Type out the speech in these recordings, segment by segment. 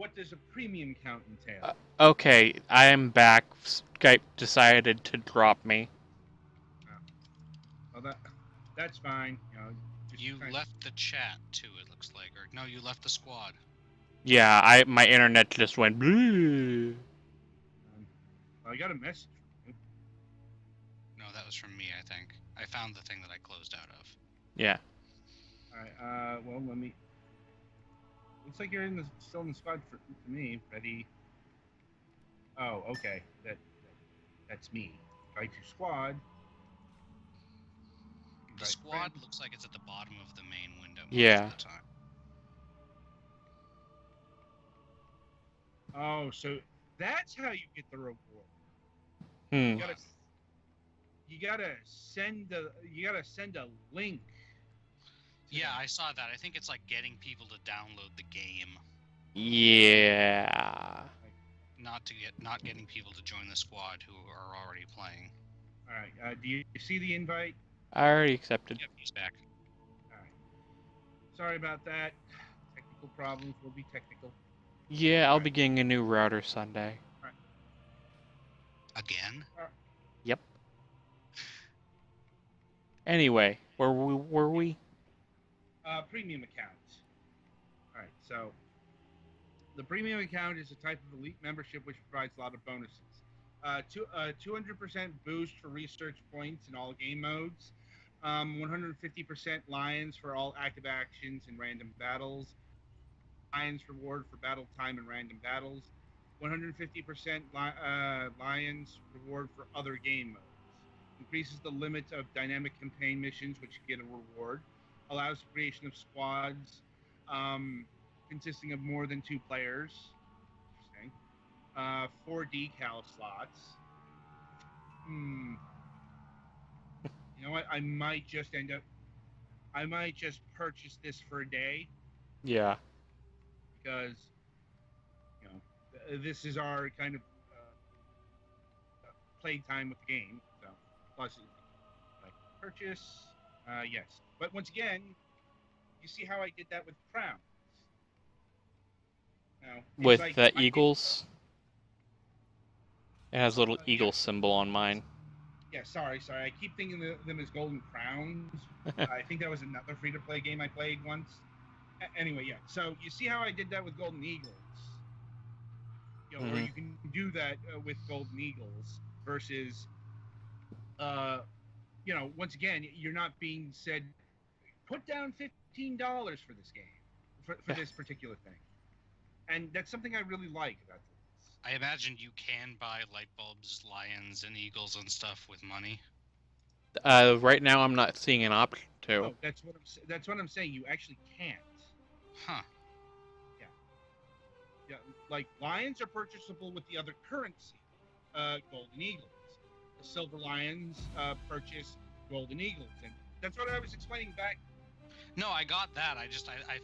what does a premium count entail? Okay, I am back. Skype decided to drop me. Well, that's fine. Just You left the chat too. It looks like, or no, you left the squad. Yeah, my internet just went blue. I got a message from you. No, that was from me. I think I found the thing that I closed out of. Yeah. All right. Well, let me. Looks like you're still in the squad to me. Ready? Oh, okay. That's me. Invite to squad. The squad looks like it's at the bottom of the main window most of the time. Oh, so that's how you get the reward. Hmm. You gotta send a link. Yeah, I saw that. I think it's like getting people to download the game. Yeah. Not getting people to join the squad who are already playing. All right. Do you see the invite? I already accepted. Yep, he's back. All right. Sorry about that. Technical problems will be technical. Yeah, I'll be getting a new router Sunday. Right. Again? Yep. Anyway, where were we? Premium account. All right. So the premium account is a type of elite membership which provides a lot of bonuses. 200% boost for research points in all game modes. 150% Lions for all active actions and random battles. Lions reward for battle time and random battles. 150% Lions reward for other game modes. Increases the limit of dynamic campaign missions, which get a reward. Allows the creation of squads consisting of more than 2 players. Interesting. 4 decal slots. You know what? I might just purchase this for a day. Yeah. Because, this is our kind of play time with the game. So, plus, like, purchase, yes. But once again, you see how I did that with crowns. With like, the eagles? It has a little eagle symbol on mine. Yeah, sorry. I keep thinking them as golden crowns. I think that was another free-to-play game I played once. Anyway, yeah. So you see how I did that with golden eagles? Or you can do that with golden eagles versus, once again, you're not being said, put down $15 for this game, for this particular thing. And that's something I really like about this. I imagine you can buy light bulbs, lions, and eagles and stuff with money. Right now I'm not seeing an option to. Oh, that's what I'm saying. You actually can't. Huh. Yeah, like lions are purchasable with the other currency, golden eagles. The silver lions purchase golden eagles, and that's what I was explaining back. No, I got that. I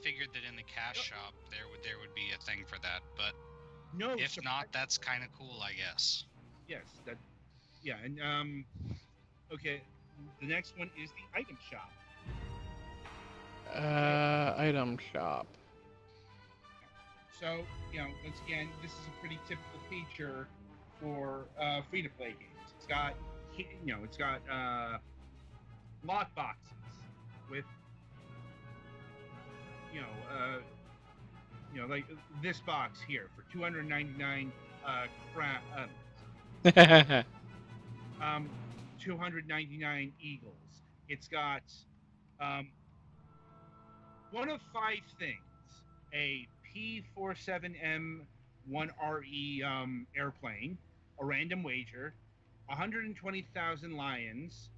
figured that in the cash shop there would be a thing for that, but no, if not, that's kind of cool, I guess. Yes, and okay, the next one is the item shop. Item shop. So, once again, this is a pretty typical feature for free-to-play games. It's got lock boxes with, like this box here for 299 299 eagles. It's got one of 5 things: a P-47M-1RE airplane, a random wager, 120,000 lions,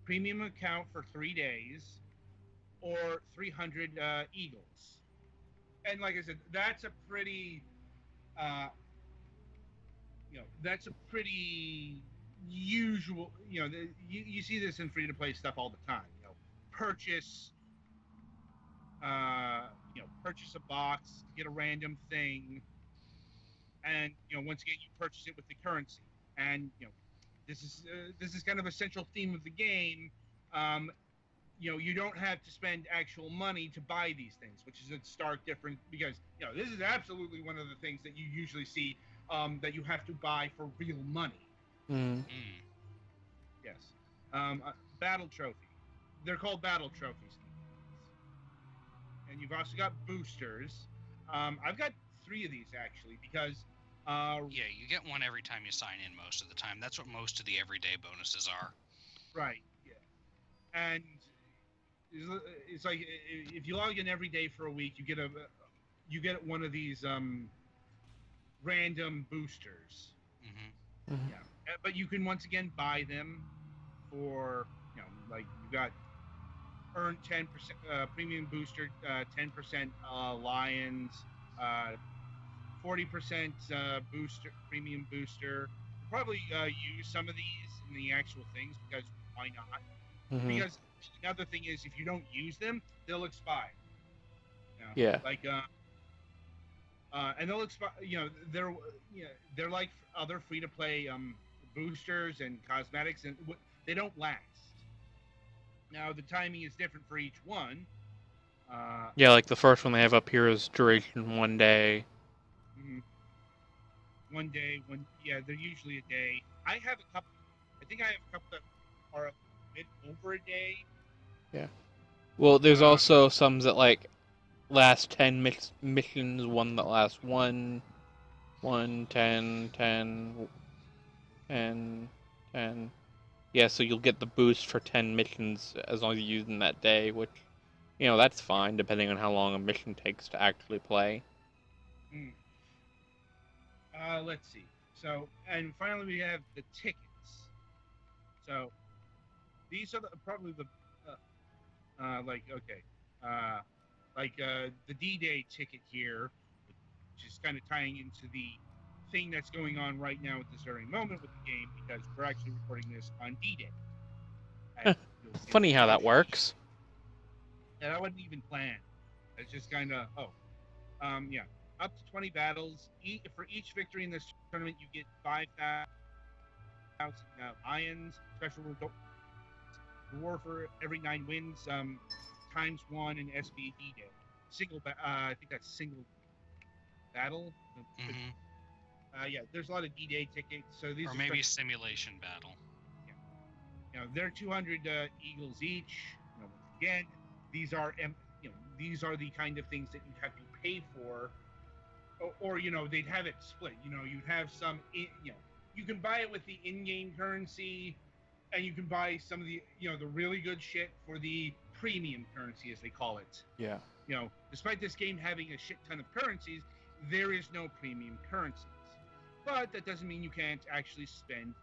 premium account for 3 days, or 300 eagles. And like I said, that's a pretty, usual. You see this in free-to-play stuff all the time. Purchase. Purchase a box, get a random thing, and once again you purchase it with the currency. And this is kind of a central theme of the game. you don't have to spend actual money to buy these things, which is a stark difference because this is absolutely one of the things that you usually see that you have to buy for real money. Mm. Mm. Yes. Battle trophy. They're called battle trophies. And you've also got boosters. I've got 3 of these actually because Yeah, you get one every time you sign in most of the time. That's what most of the everyday bonuses are. right, yeah, and it's like if you log in every day for a week, you get one of these random boosters. Hmm. Mhm. Yeah, but you can once again buy them for like you got earn 10% premium booster, 10% lions, 40% booster premium booster. We'll probably use some of these in the actual things because why not? Mhm. Because another thing is if you don't use them, they'll expire. Yeah. Like and they'll expire. They're like other free to play boosters and cosmetics, and they don't last. Now the timing is different for each one. Uh, Yeah, like the first one they have up here is duration 1 day. mhm. One day, they're usually a day. I have a couple. I think I have a couple that are a bit over a day. Yeah. Well, there's Uh, also some that like last 10 missions, one that lasts 1, 10, 10, 10, 10. Yeah, so you'll get the boost for 10 missions as long as you use them that day, which, that's fine depending on how long a mission takes to actually play. mm. Let's see. So, and finally we have the tickets. So these are probably the like okay, uh, like the D-Day ticket here, which is kind of tying into the thing that's going on right now at this very moment with the game because we're actually recording this on D-Day, as you'll see in Funny the how that notification. works. And I wasn't even planned. It's just kind of yeah. Up to 20 battles. For each victory in this tournament, you get 5,000 lions. Special reward for every 9 wins. Times 1 in SBD day. I think that's single battle. Hmm. Yeah, there's a lot of D-Day tickets. So these Or are maybe special. simulation battle. Yeah, they're 200 eagles each. Again, these are these are the kind of things that you have to pay for, or they'd have it split. You'd have some. You can buy it with the in-game currency, and you can buy some of the the really good shit for the premium currency, as they call it. Yeah. Despite this game having a shit ton of currencies, there is no premium currencies. But that doesn't mean you can't actually spend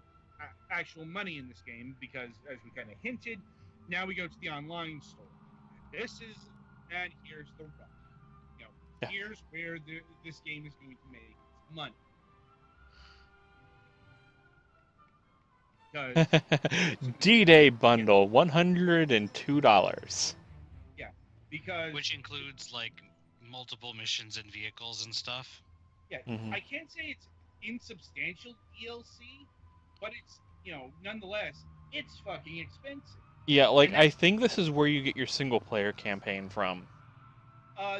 actual money in this game because, as we kind of hinted, now we go to the online store. And here's the rub. Yeah. Here's where this game is going to make its money. Because D-Day yeah, bundle, $102. yeah, because Which includes like multiple missions and vehicles and stuff. yeah, Hmm. I can't say it's insubstantial DLC, but it's nonetheless it's fucking expensive. Yeah, like And that I think this is where you get your single player campaign from.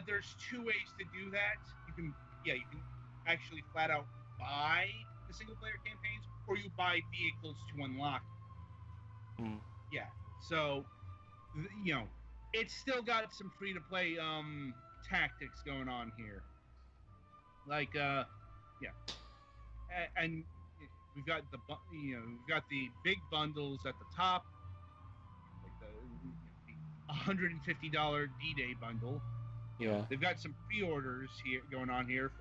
there's 2 ways to do that. You can actually flat out buy the single player campaigns, or you buy vehicles to unlock it. Mm. Yeah, so it's still got some free to play tactics going on here. Like yeah, and we've got we've got the big bundles at the top, like the $150 D-Day bundle. Yeah. They've got some pre-orders here going on here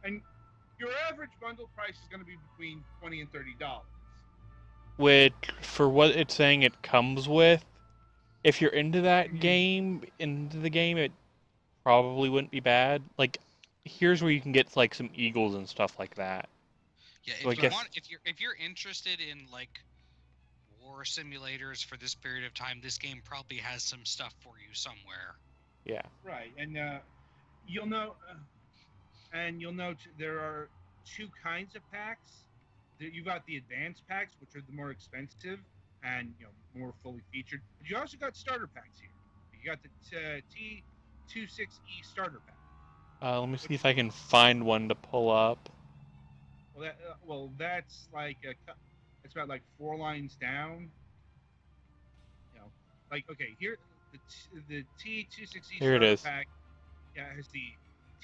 and your average bundle price is going to be between $20 and $30. Which, for what it's saying it comes with, if you're into that into the game, it probably wouldn't be bad. Like, here's where you can get like some eagles and stuff like that. Yeah, So I if you guess, want, if you're interested in like war simulators for this period of time, this game probably has some stuff for you somewhere. yeah. Right, and you'll know, you'll note there are 2 kinds of packs. You've got the advanced packs, which are the more expensive, and more fully featured. But you also got starter packs here. You got the T26E starter pack. Let me see Which, if I can find one to pull up. that's like it's about like 4 lines down. Like okay, here the T26E Here it starter is. pack. Yeah, it has the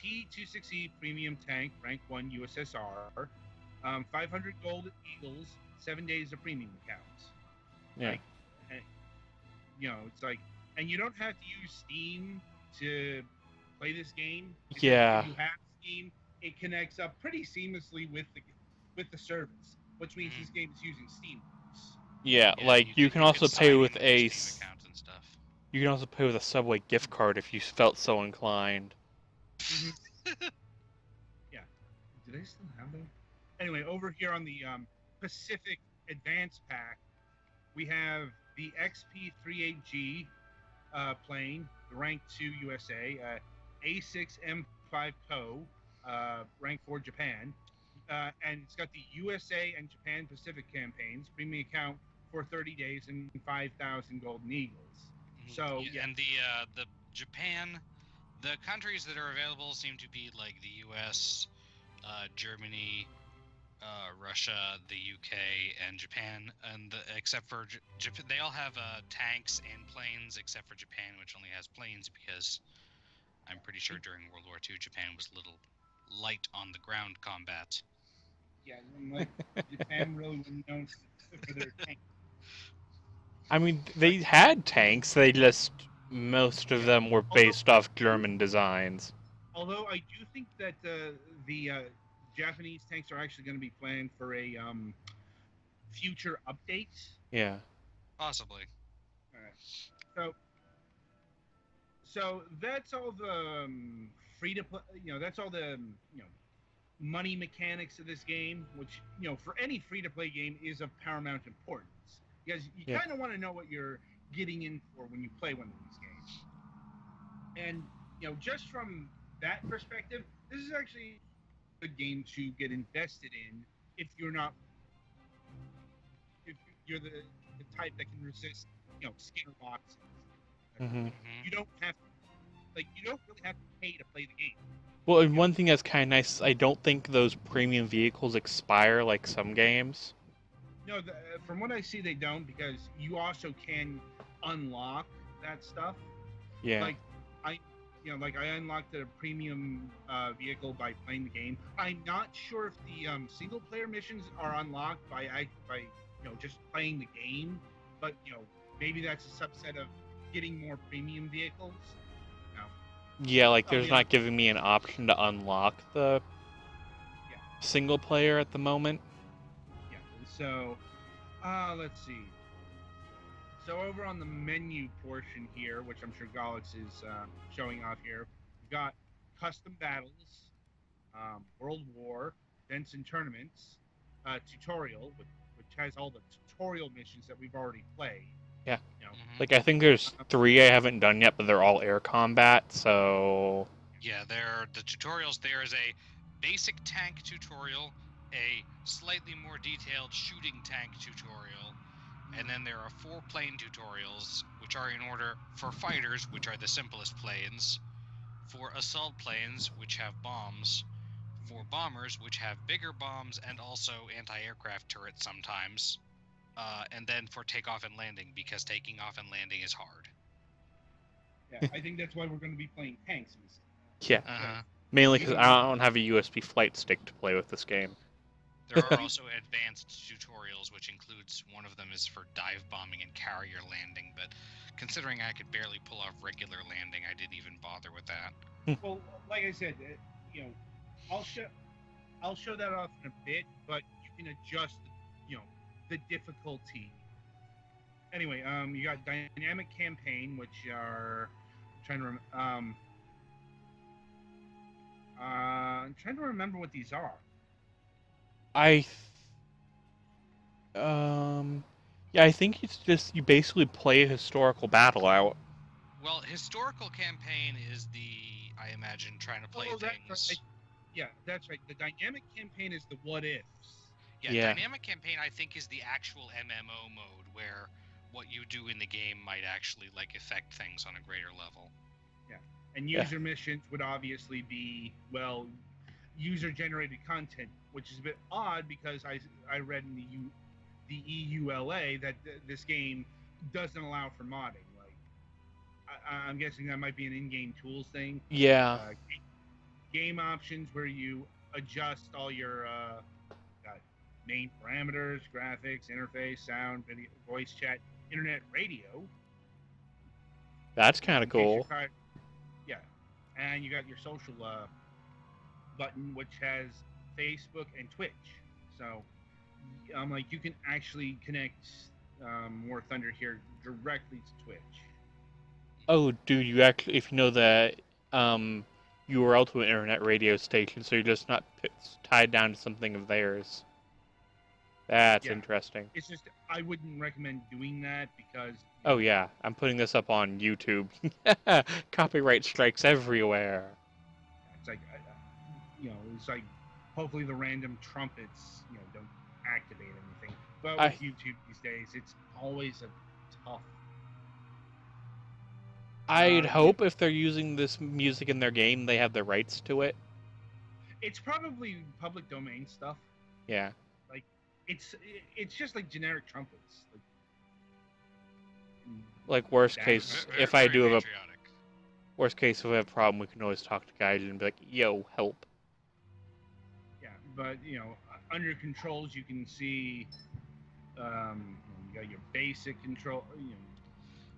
T26E premium tank, rank 1 USSR, 500 gold eagles, 7 days of premium accounts. Yeah. Like, and, it's like, and you don't have to use Steam to play this game. Yeah. If you have Steam, it connects up pretty seamlessly with the service, which means this game is using Steam. Yeah, like you can also pay with a Steam account and stuff. you can also pay with a Subway gift card if you felt so inclined. Yeah. Do they still have them? Anyway, over here on the Pacific Advance Pack, we have the XP38G plane, the Rank 2 USA, A6M5 Co, Rank 4 Japan, and it's got the USA and Japan Pacific campaigns, premium account for 30 days and 5,000 golden eagles. So and the Japan, the countries that are available seem to be like the U.S., Germany, Russia, the UK, and Japan, and except for Japan, they all have tanks and planes, except for Japan, which only has planes because I'm pretty sure during World War II, Japan was a little light on the ground combat. Yeah, and like Japan really wasn't known for their tanks. I mean, they had tanks. They just most of them were based off German designs. Although I do think that the Japanese tanks are actually going to be planned for a future update. Yeah. Possibly. All right. So that's all the free to play. That's all the money mechanics of this game, which for any free to play game is of paramount importance because you kind of want to know what you're getting in for when you play one of these games. And just from that perspective, this is actually a game to get invested in if you're not if you're the type that can resist Skinner boxes. Mm-hmm. You don't have to, you don't really have to pay to play the game. Well, and one thing that's kind of nice, I don't think those premium vehicles expire like some games. No, from what I see, they don't because you also can unlock that stuff. Yeah. Like I unlocked a premium vehicle by playing the game. I'm not sure if the single player missions are unlocked by just playing the game, but maybe that's a subset of getting more premium vehicles. Yeah, like there's not giving me an option to unlock the single player at the moment. Yeah. So, let's see. So over on the menu portion here, which I'm sure Galax is showing off here, we've got custom battles, World War, events and tournaments, tutorial, which has all the tutorial missions that we've already played. Yeah. Like I think there's 3 I haven't done yet, but they're all air combat, so yeah, the tutorials. There is a basic tank tutorial, a slightly more detailed shooting tank tutorial, and then there are 4 plane tutorials, which are in order for fighters, which are the simplest planes, for assault planes, which have bombs, for bombers, which have bigger bombs and also anti-aircraft turrets sometimes, and then for takeoff and landing, because taking off and landing is hard. Yeah, I think that's why we're going to be playing tanks. Yeah. Mainly because I don't have a USB flight stick to play with this game. There are also advanced tutorials, which includes one of them is for dive bombing and carrier landing, but considering I could barely pull off regular landing, I didn't even bother with that. Well, like I said, I'll show that off in a bit, but you can adjust, the difficulty. Anyway, you got dynamic campaign, which are I'm trying to remember what these are. Yeah, I think it's just you basically play a historical battle out. Well, historical campaign is I imagine, trying to play things. That's right. Yeah, that's right. The dynamic campaign is the what ifs. Yeah. Dynamic campaign, I think, is the actual MMO mode where what you do in the game might actually like affect things on a greater level. And user missions would obviously be, well, user-generated content, which is a bit odd because I read in the EULA that this game doesn't allow for modding. Like, I'm guessing that might be an in-game tools thing. Yeah. Game options where you adjust all your main parameters, graphics, interface, sound, video, voice chat, internet, radio. That's kind of cool. Yeah, and you got your social button, which has Facebook and Twitch. So, you can actually connect War Thunder here directly to Twitch. Oh, dude, you actually, if you know the URL to an internet radio station, so you're just not tied down to something of theirs. That's interesting. It's just, I wouldn't recommend doing that because... Oh, yeah. I'm putting this up on YouTube. Copyright strikes everywhere. It's like, it's like, hopefully the random trumpets, don't activate anything. But with YouTube these days, it's always a tough... I'd hope if they're using this music in their game, they have the rights to it. It's probably public domain stuff. Yeah. It's just like generic trumpets. Like worst case, if I do have worst case, if I have a problem, we can always talk to Gaijin and be like, "Yo, help." Yeah, but under controls, you can see you got your basic control.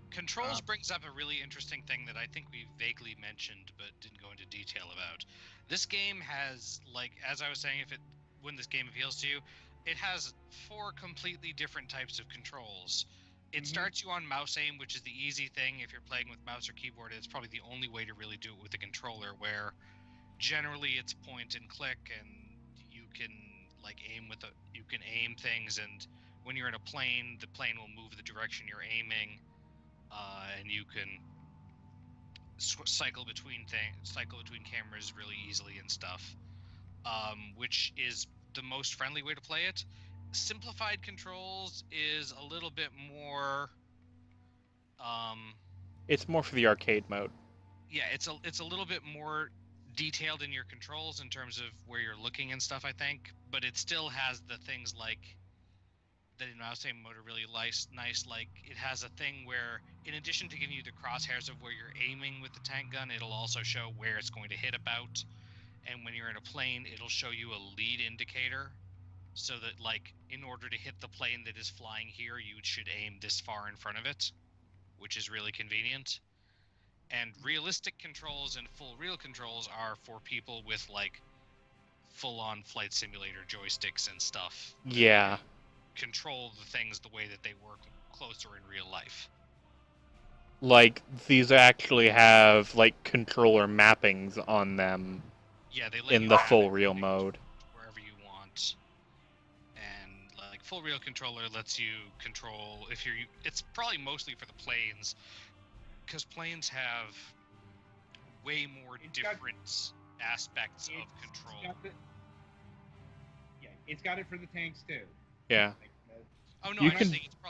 Controls brings up a really interesting thing that I think we vaguely mentioned but didn't go into detail about. This game has, like, as I was saying, when this game appeals to you, it has 4 completely different types of controls. It starts you on mouse aim, which is the easy thing. If you're playing with mouse or keyboard, it's probably the only way to really do it with a controller, where generally it's point and click, and you can you can aim things, and when you're in a plane, the plane will move the direction you're aiming, and you can cycle between cameras really easily and stuff, which is the most friendly way to play it. Simplified controls is a little bit more it's more for the arcade mode. Yeah, it's a little bit more detailed in your controls in terms of where you're looking and stuff, I think, but it still has the things like that in mouse aim mode are really nice. Like, it has a thing where, in addition to giving you the crosshairs of where you're aiming with the tank gun, it'll also show where it's going to hit about. And when you're in a plane, it'll show you a lead indicator, so that, like, in order to hit the plane that is flying here, you should aim this far in front of it, which is really convenient. And realistic controls and full real controls are for people with, like, full-on flight simulator joysticks and stuff. Yeah. Control the things the way that they work closer in real life. Like, these actually have, like, controller mappings on them. Yeah, they let in the full real mode. Wherever you want. And, like, full real controller lets you control it's probably mostly for the planes, because planes have way more different aspects of control. It's got it for the tanks too. Yeah. Oh no,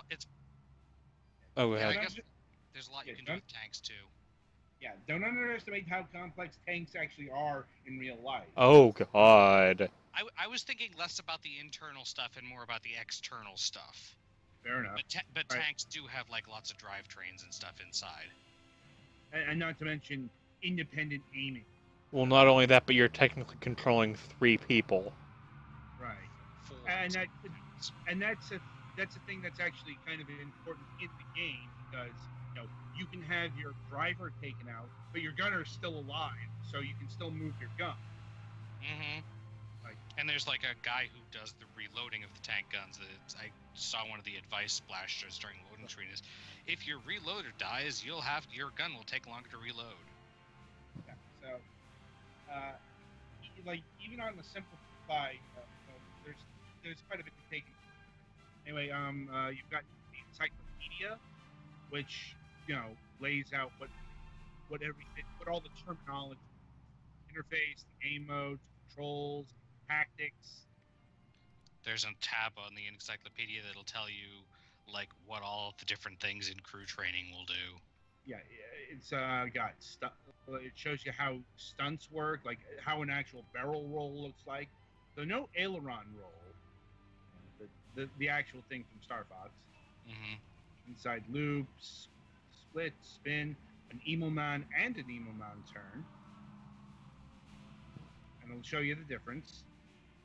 it's Oh, go ahead. I guess there's a lot you can do with tanks too. Yeah, don't underestimate how complex tanks actually are in real life. Oh god. I was thinking less about the internal stuff and more about the external stuff. Fair enough. But tanks do have, like, lots of drivetrains and stuff inside. And not to mention independent aiming. Well, not only that, but you're technically controlling 3 people. Right. And that's a thing that's actually kind of important in the game, because you can have your driver taken out, but your gunner's still alive, so you can still move your gun. And there's, like, a guy who does the reloading of the tank guns. I saw one of the advice splashes during loading screen is, if your reloader dies, your gun will take longer to reload. Yeah. So, like, even on the simplified, there's quite a bit to take. Anyway, you've got the encyclopedia, which lays out what all the terminology, interface, the game modes, controls, tactics. there's a tab on the encyclopedia that'll tell you like what all of the different things in crew training will do. Yeah, it's got it shows you how stunts work, like how an actual barrel roll looks like. So no aileron roll, the actual thing from Star Fox. Mm-hmm. Inside loops, split, spin, an emo man and an emo man turn, and it'll show you the difference.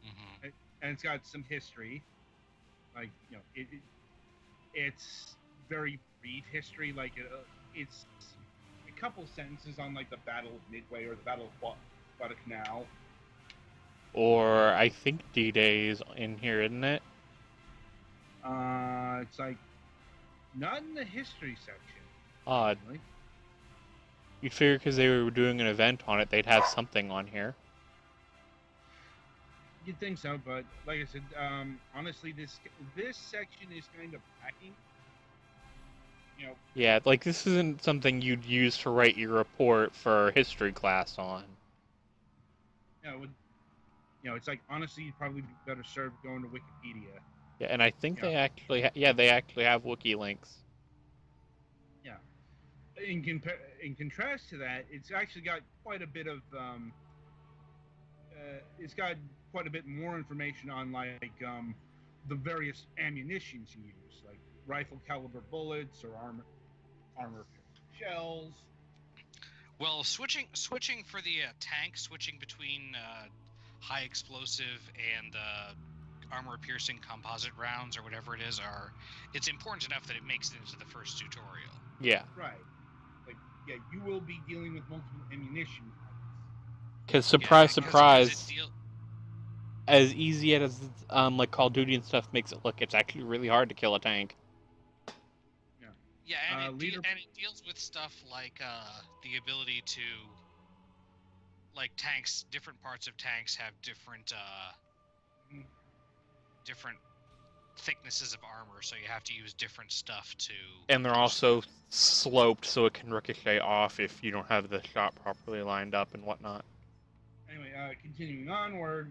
Mm-hmm. And it's got some history, like it's very brief history, like it's a couple sentences on like the Battle of Midway or the Battle of Guadalcanal. Or I think D-Day is in here, isn't it? It's like not in the history section. Odd. Really. You'd figure because they were doing an event on it, they'd have something on here. You'd think so, but like I said, honestly, this section is kind of lacking. You know. Yeah, like this isn't something you'd use to write your report for history class on. It's like honestly, you'd probably be better served going to Wikipedia. Yeah, and I think they actually, they actually have wiki links. Yeah. In contrast to that, it's actually got quite a bit of it's got quite a bit more information on like the various ammunitions you use, like rifle caliber bullets or armor shells. Well, switching for the tank, switching between high explosive and armor piercing composite rounds or whatever it is, it's important enough that it makes it into the first tutorial. Yeah. Right. Like, yeah, you will be dealing with multiple ammunition types. Because surprise, as easy as like Call of Duty and stuff makes it look, it's actually really hard to kill a tank. Yeah, and it deals with stuff like the ability to, like tanks, different parts of tanks have different thicknesses of armor, so you have to use different stuff to. And they're also sloped, so it can ricochet off if you don't have the shot properly lined up and whatnot. Anyway, continuing onward,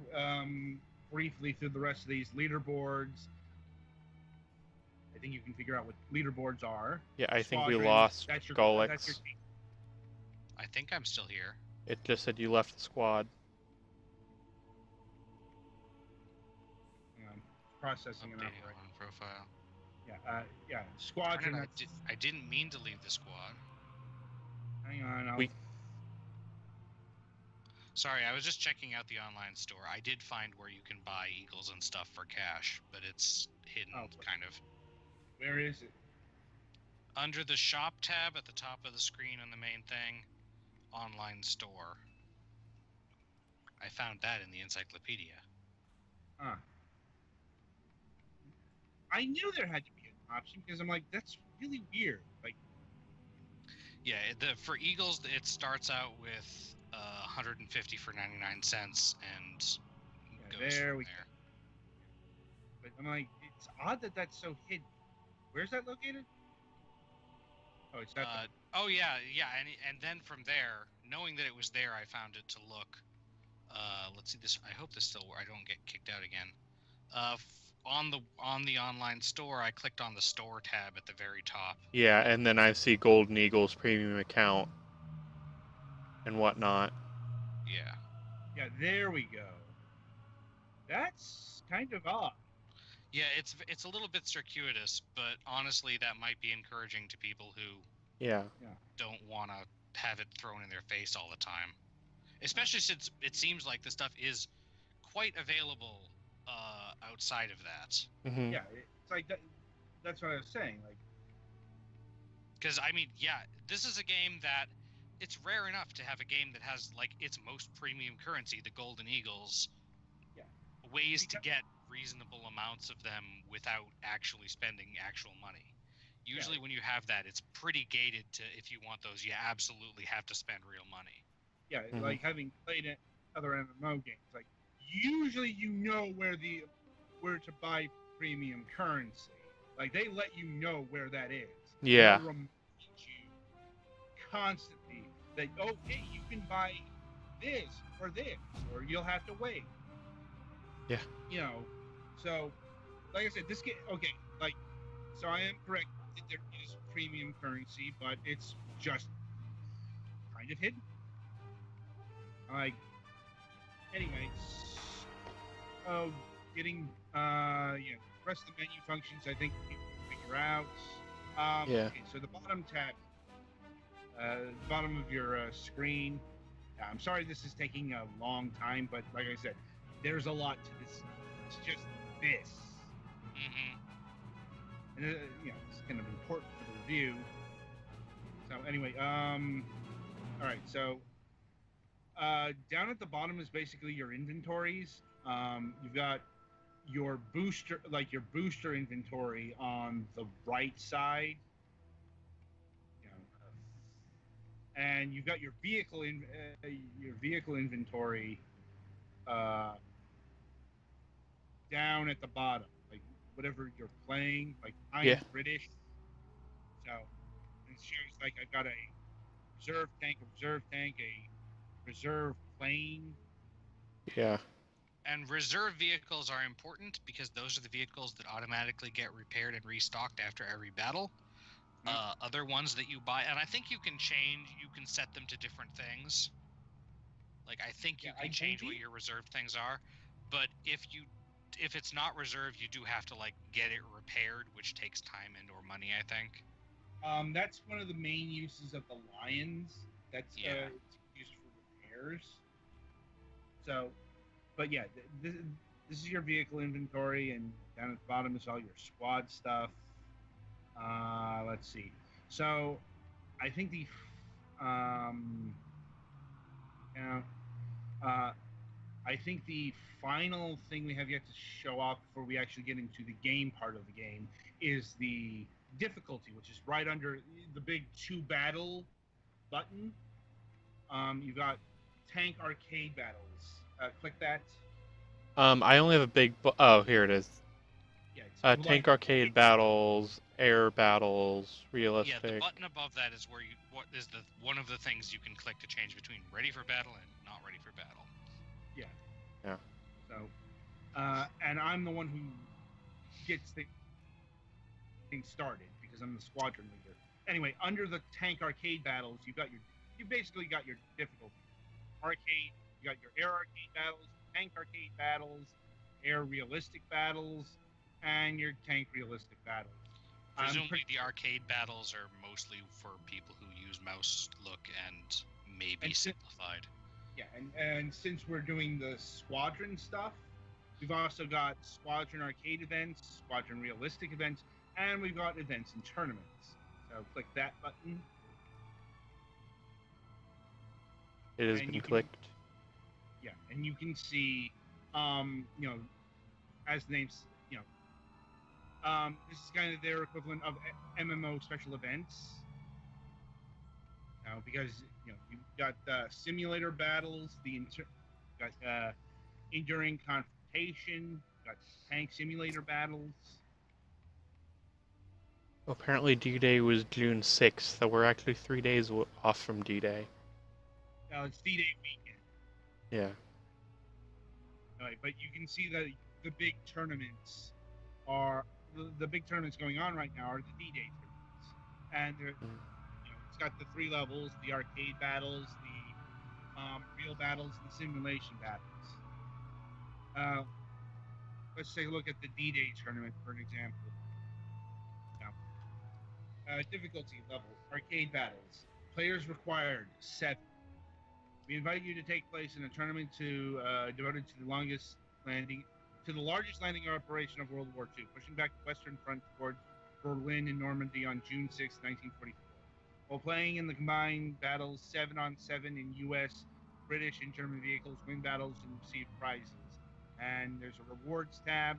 briefly through the rest of these leaderboards. I think you can figure out what leaderboards are. Yeah, I think we lost Golix. I think I'm still here. It just said you left the squad. Processing an profile. Yeah. Squadron. I didn't mean to leave the squad. Hang on. Sorry, I was just checking out the online store. I did find where you can buy eagles and stuff for cash, but it's hidden, kind of. Where is it? Under the shop tab at the top of the screen on the main thing, online store. I found that in the encyclopedia. Huh. I knew there had to be an option because I'm like, that's really weird. Like, yeah, for eagles, it starts out with 150 for 99 cents and goes from there. But I'm like, it's odd that that's so hidden. Where's that located? Oh, it's that. Oh yeah, and then from there, knowing that it was there, I found it to look. Let's see this. I hope this still. I don't get kicked out again. On the online store, I clicked on the store tab at the very top. Yeah, and then I see Golden Eagle's premium account and whatnot. Yeah. Yeah, there we go. That's kind of odd. Yeah, it's a little bit circuitous, but honestly, that might be encouraging to people who don't want to have it thrown in their face all the time. Especially since it seems like the stuff is quite available outside of that. Mm-hmm. Yeah, it's like that. That's what I was saying. Like, because I mean, yeah, this is a game that it's rare enough to have a game that has like its most premium currency, the Golden Eagles. Yeah. Ways to get reasonable amounts of them without actually spending actual money. Usually when you have that, it's pretty gated to, if you want those, you absolutely have to spend real money. Yeah, like having played other MMO games, like usually you know where to buy premium currency. Like they let you know where that is. Yeah. They'll remind you constantly that hey, you can buy this, or you'll have to wait. Yeah. You know, So, like I said, this game. Okay, like, so I am correct that there is premium currency, but it's just kind of hidden. Like, anyway, so getting rest of the menu functions, I think you can figure out. Yeah. Okay, so the bottom tab, bottom of your screen. I'm sorry this is taking a long time, but like I said, there's a lot to this. It's just this, and it's kind of important for the review. So anyway, all right, so down at the bottom is basically your inventories. You've got your booster inventory on the right side, you know, and you've got your vehicle inventory uh, down at the bottom, like whatever you're playing. Like I Yeah. am British, so it shows like I've got a reserve tank, a reserve plane. Yeah. And reserve vehicles are important because those are the vehicles that automatically get repaired and restocked after every battle. Other ones that you buy, and I think you can set them to different things. Like I think you can change what your reserved things are, but if it's not reserved, you do have to like get it repaired, which takes time and or money, I think. That's one of the main uses of the Lions. That's it's used for repairs. So, but yeah, this is your vehicle inventory, and down at the bottom is all your squad stuff. Let's see. So, I think yeah, uh, I think the final thing we have yet to show off before we actually get into the game part of the game is the difficulty, which is right under the big to battle button. You've got tank arcade battles. Click that. I only have a big. Oh, here it is. Yeah, tank arcade battles, air battles, realistic. Yeah, the button above that is where one of the things you can click to change between ready for battle and not ready for battle. Yeah. Yeah. So, and I'm the one who gets things started because I'm the squadron leader. Anyway, under the tank arcade battles, you basically got your difficulty. Arcade, you got your air arcade battles, tank arcade battles, air realistic battles, and your tank realistic battles. Presumably the arcade battles are mostly for people who use mouse look and maybe simplified. Yeah, and since we're doing the squadron stuff, we've also got squadron arcade events, squadron realistic events, and we've got events and tournaments. So click that button. It has been clicked. Yeah, and you can see, as the names, this is kind of their equivalent of MMO special events. Now, because you've got simulator battles, got enduring confrontation, got tank simulator battles. Apparently D-Day was June 6th, so we're actually 3 days off from D-Day. It's D-Day weekend. Yeah. All right, but you can see that the big tournaments are the big tournaments going on right now are the D-Day tournaments, and it's got the 3 levels: the arcade battles, the real battles, and simulation battles. Let's take a look at the D-Day tournament for an example. Difficulty level: arcade battles. Players required 7. We invite you to take place in a tournament devoted to the largest landing operation of World War II, pushing back the Western Front towards Berlin and Normandy on June 6, 1944. While playing in the combined battles 7-on-7 in U.S., British, and German vehicles, win battles and receive prizes. And there's a rewards tab.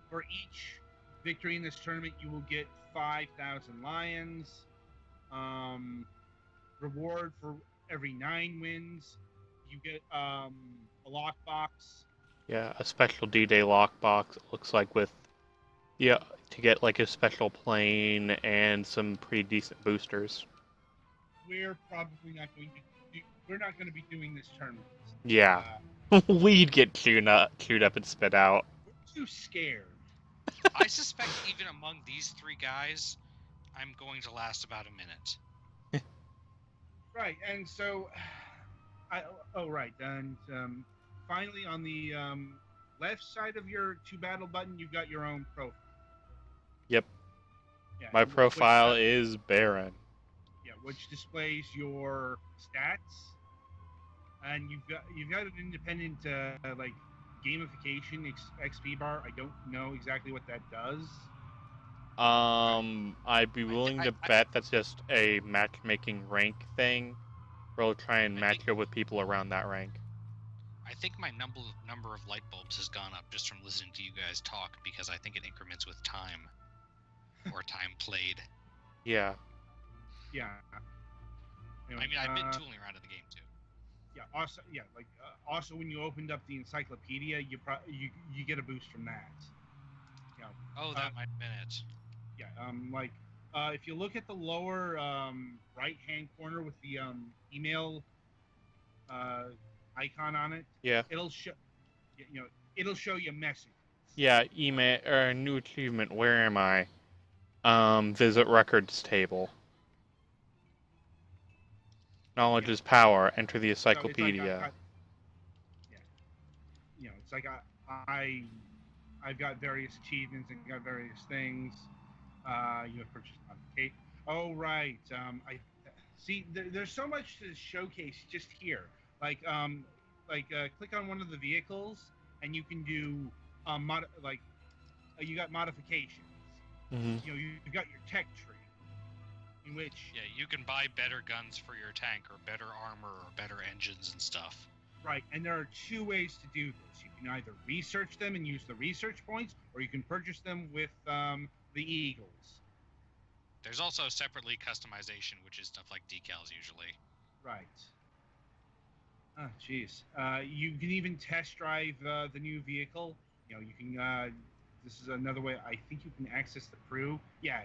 For each victory in this tournament, you will get 5,000 lions. Reward for every 9 wins, you get a lockbox. Yeah, a special D-Day lockbox. It looks like to get like a special plane and some pretty decent boosters. We're probably not going to we're not going to be doing this tournament. Yeah. We'd get chewed up and spit out. too scared. I suspect even among these three guys, I'm going to last about a minute. Right, and so, right, and finally on the left side of your to battle button, you've got your own profile. Yep. Yeah, My which, profile is Baron. yeah, which displays your stats, and you've got an independent like gamification XP bar. I don't know exactly what that does. I'd be willing to bet that's just a matchmaking rank thing. We'll try and match you with people around that rank. I think my number of light bulbs has gone up just from listening to you guys talk, because I think it increments with time. Or time played. Yeah. Yeah. Anyway, I mean, I've been tooling around in the game too. Yeah. Also, when you opened up the encyclopedia, you get a boost from that. You know, oh, that might have been it. Yeah. If you look at the lower right-hand corner with the email icon on it, yeah, it'll show. It'll show you messages. Yeah, email or new achievement. Where am I? Visit records table. Knowledge is power. Enter the encyclopedia. It's like I've got various achievements and got various things. You have purchased modification. Oh right. I see. There's so much to showcase just here. Click on one of the vehicles and you can do you got modifications. Mm-hmm. You've got your tech tree, in which you can buy better guns for your tank or better armor or better engines and stuff. Right, and there are two ways to do this. You can either research them and use the research points, or you can purchase them with the Eagles. There's also separately customization, which is stuff like decals usually. Right. Oh, jeez. You can even test drive the new vehicle. You can. This is another way. I think you can access the crew. Yeah.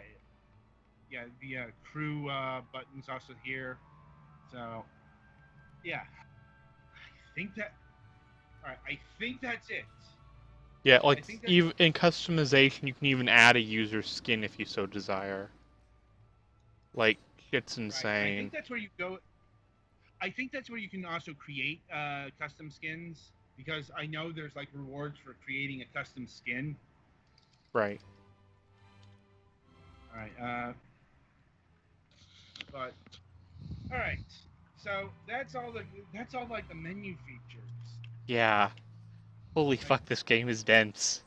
The crew button's also here. So, yeah. I think that's it. Yeah, even in customization, you can even add a user skin if you so desire. Like, it's insane. Right. I think that's where you go. I think that's where you can also create custom skins, because I know there's like rewards for creating a custom skin. Right. All right. But all right. So that's all like the menu features. Yeah. Holy fuck, this game is dense.